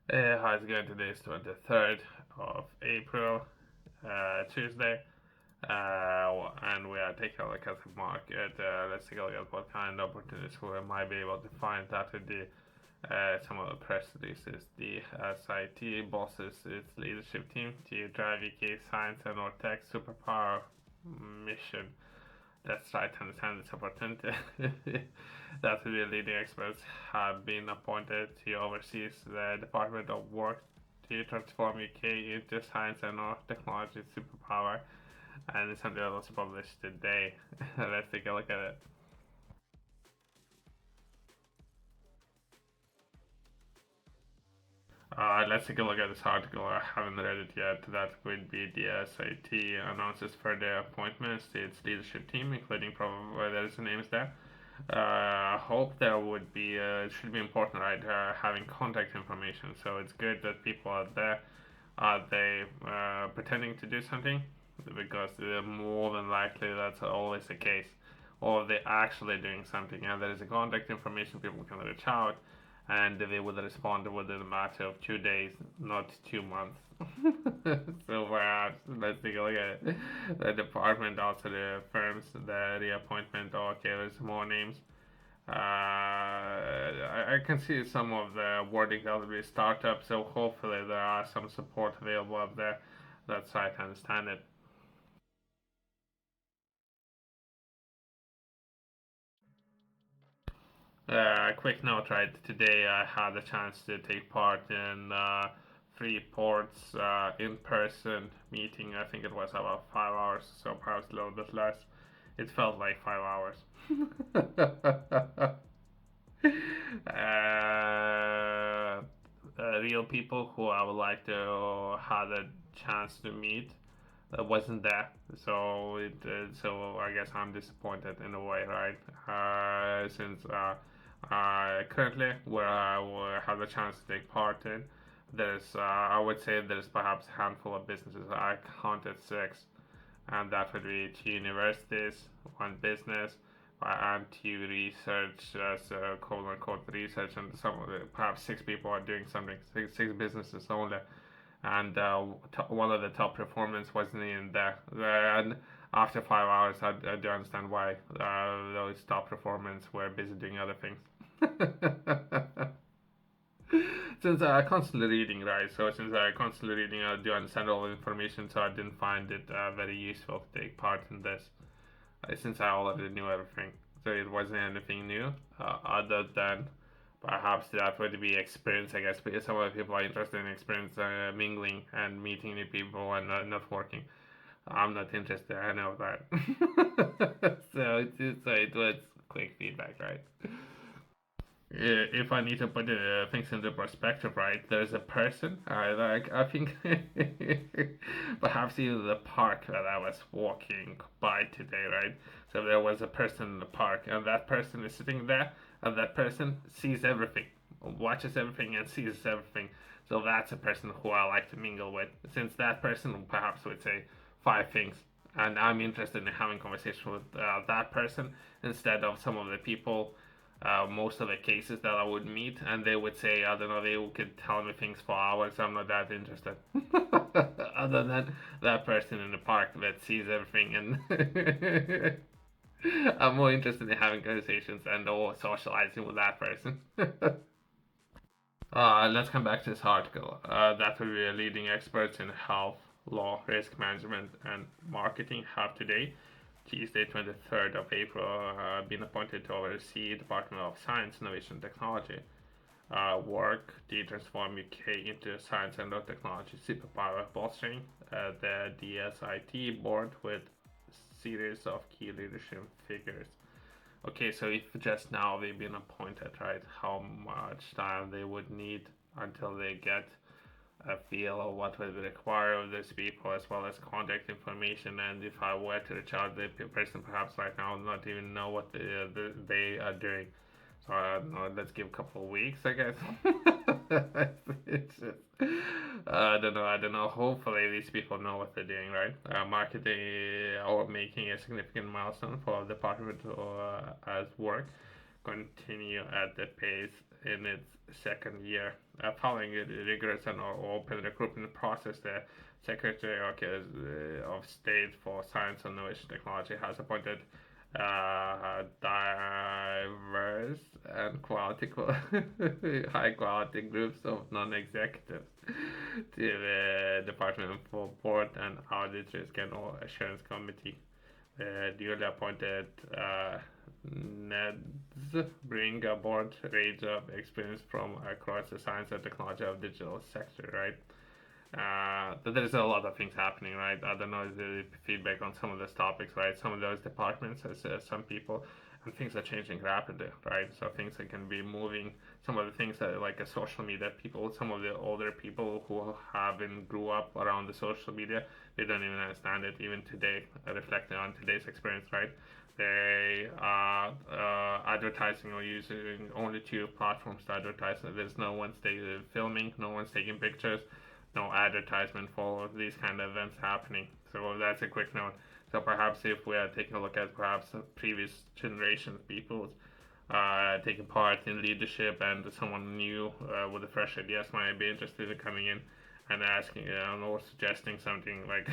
How's it going? Today is 23rd of April, Tuesday, and we are taking a look at the market. Let's take a look at what kind of opportunities we might be able to find. That would be some of the press releases. The DSIT bosses its leadership team to drive UK science and or tech superpower mission. That's right, understand this opportunity. That the leading experts have been appointed to oversee the Department of Work to transform UK into science and technology superpower. And it's something that was published today. Let's take a look at it. Let's take a look at this article. I haven't read it yet. That would be the SIT announces further appointments to its leadership team, including probably there's names there. I hope there would be, it should be important, right? Having contact information. So it's good that people are there. Are they pretending to do something? Because more than likely that's always the case. Or they're actually doing something, and there is a contact information people can reach out, and they would respond within a matter of 2 days, not 2 months. So perhaps let's take a look at it. The department also affirms the reappointment. Okay, there's more names. I can see some of the wording that will be startup, so hopefully there are some support available up there. That's how I can understand it. Quick note, right? Today I had a chance to take part in Freeport's in-person meeting. I think it was about 5 hours, so perhaps a little bit less. It felt like 5 hours. Real people who I would like to have a chance to meet wasn't there. So I guess I'm disappointed in a way, right? Since currently where I will have a chance to take part in, I would say there's perhaps a handful of businesses. I counted six, and that would be two universities, one business, and two research, quote unquote research, and some of the, perhaps six people are doing something, six businesses only, and one of the top performance wasn't in there. And after 5 hours, I do understand why those top performance were busy doing other things. Since I constantly reading, right? So since I constantly reading, I do understand all the information. So I didn't find it very useful to take part in this, since I already knew everything. So it wasn't anything new, other than perhaps that would be experience. I guess because some of the people are interested in experience, mingling and meeting new people and networking. I'm not interested. I know that. So it was quick feedback, right? If I need to put things into perspective, right? There's a person. I think perhaps even the park that I was walking by today, right? So there was a person in the park, and that person is sitting there, and that person sees everything, watches everything, and sees everything. So that's a person who I like to mingle with, since that person perhaps would say five things, and I'm interested in having conversation with that person instead of some of the people, most of the cases that I would meet, and they would say, I don't know, they could tell me things for hours. I'm not that interested. Other than that person in the park that sees everything, and I'm more interested in having conversations and or socializing with that person. Let's come back to this article. That will be leading experts in health, law, risk management, and marketing have today, Tuesday, 23rd of April, been appointed to oversee Department of Science, Innovation, and Technology work to transform UK into science and technology superpower, bolstering the DSIT board with series of key leadership figures. Okay, so if just now they've been appointed, right, how much time they would need until they get a feel of what will be required of these people, as well as contact information, and if I were to reach out the person perhaps right now not even know what they are doing. So I don't know, let's give a couple of weeks, I guess. It's just, I don't know. Hopefully these people know what they're doing, right? Marketing or making a significant milestone for the department or as work continue at the pace in its second year. Following a rigorous and open recruitment process, the Secretary of State for Science, Innovation, Technology has appointed diverse and high quality groups of non-executives to the Department for Board and Audit Risk and Assurance Committee. Duly appointed NEDs bring a broad range of experience from across the science and technology of digital sector, right? There's a lot of things happening, right? I don't know the feedback on some of those topics, right? Some of those departments, as some people, and things are changing rapidly, right? So things that can be moving. Some of the things that like a social media people, some of the older people who haven't grew up around the social media, they don't even understand it even today. Reflecting on today's experience, right? They are advertising or using only two platforms to advertise. There's no one's filming, no one's taking pictures, no advertisement for these kind of events happening. So that's a quick note. So perhaps if we are taking a look at perhaps previous generation people taking part in leadership and someone new with a fresh ideas might be interested in coming in and asking or suggesting something like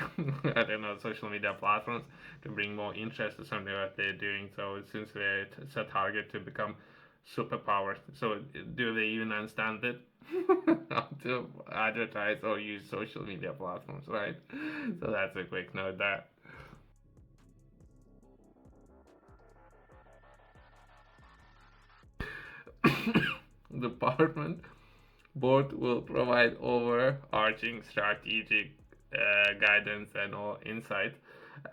I don't know, social media platforms to bring more interest to something that they're doing. So since it's a target to become superpower, so do they even understand it? How to advertise or use social media platforms, right? So that's a quick note there. Department board will provide overarching strategic guidance and all insight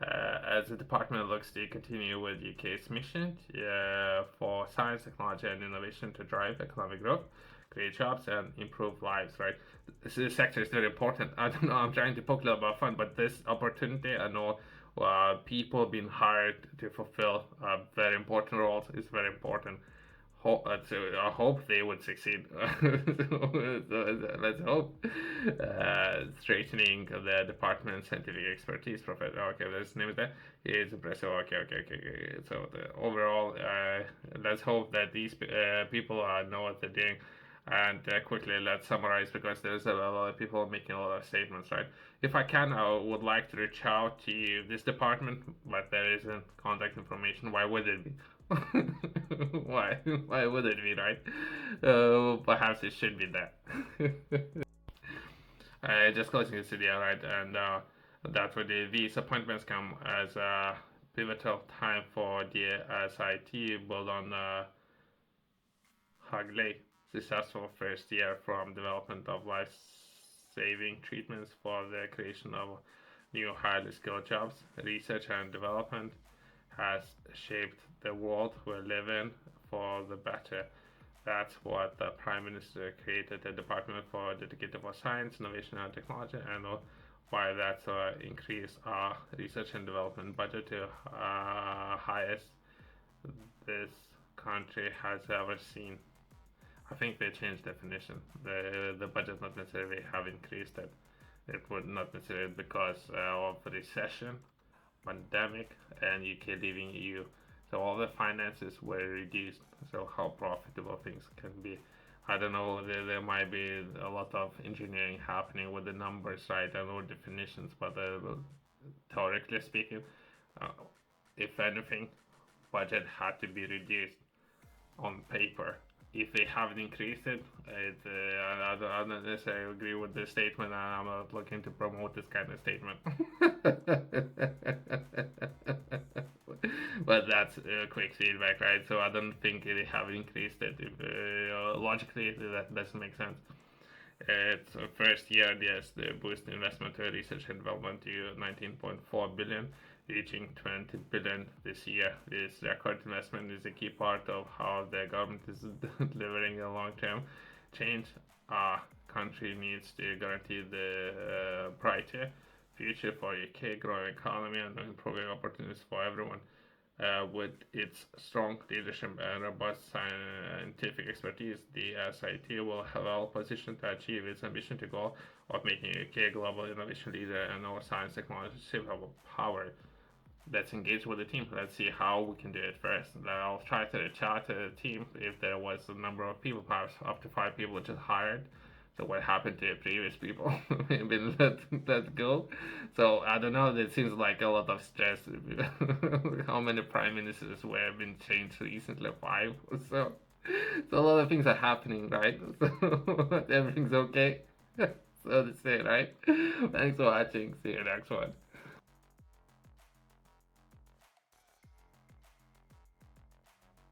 as the department looks to continue with UK's mission for science, technology, and innovation to drive economic growth, create jobs, and improve lives. Right, this sector is very important. I don't know. I'm trying to poke a little bit of fun, but this opportunity and all people being hired to fulfill very important roles is very important. So I hope they would succeed. So let's hope. Strengthening the department's scientific expertise, Professor. Okay, let's name it that. Is impressive. Okay. So overall, let's hope that these people know what they're doing. And quickly, let's summarize because there's a lot of people making a lot of statements, right? If I can, I would like to reach out to this department, but there isn't contact information. Why would it be? Why? Why would it be, right? Perhaps it should be that. Just closing this video, right? And that's where these appointments come as a pivotal time for the DSIT build on Hagley successful first year from development of life-saving treatments for the creation of new highly skilled jobs. Research and development has shaped the world we live in for the better. That's what the Prime Minister created a department for dedicated for science, innovation and technology, and why that's increased our research and development budget to highest this country has ever seen. I think they changed definition. The budget not necessarily have increased it. It would not necessarily because of recession, pandemic, and UK leaving EU. So all the finances were reduced. So how profitable things can be. I don't know. There might be a lot of engineering happening with the numbers, right? I know definitions, but theoretically speaking, if anything, budget had to be reduced on paper. If they haven't increased it, I don't necessarily agree with the statement. I'm not looking to promote this kind of statement. But that's quick feedback, right? So I don't think they have increased it. Logically, that doesn't make sense. It's first year, yes, they boost investment to research and development to 19.4 billion, reaching 20 billion this year. This record investment is a key part of how the government is delivering a long-term change. Our country needs to guarantee the brighter future for UK growing economy and improving opportunities for everyone. With its strong leadership and robust scientific expertise, the SIT will have well positioned to achieve its ambition to goal of making UK a global innovation leader and our science technology power. let's engage with the team. Let's see how we can do it first. I'll try to chat to the team if there was a number of people, perhaps up to 5 people just hired. So what happened to the previous people been let go? So I don't know. It seems like a lot of stress. How many prime ministers were been changed recently? 5 or so. So a lot of things are happening, right? So everything's okay. So to say, right? Thanks for watching. See you next one.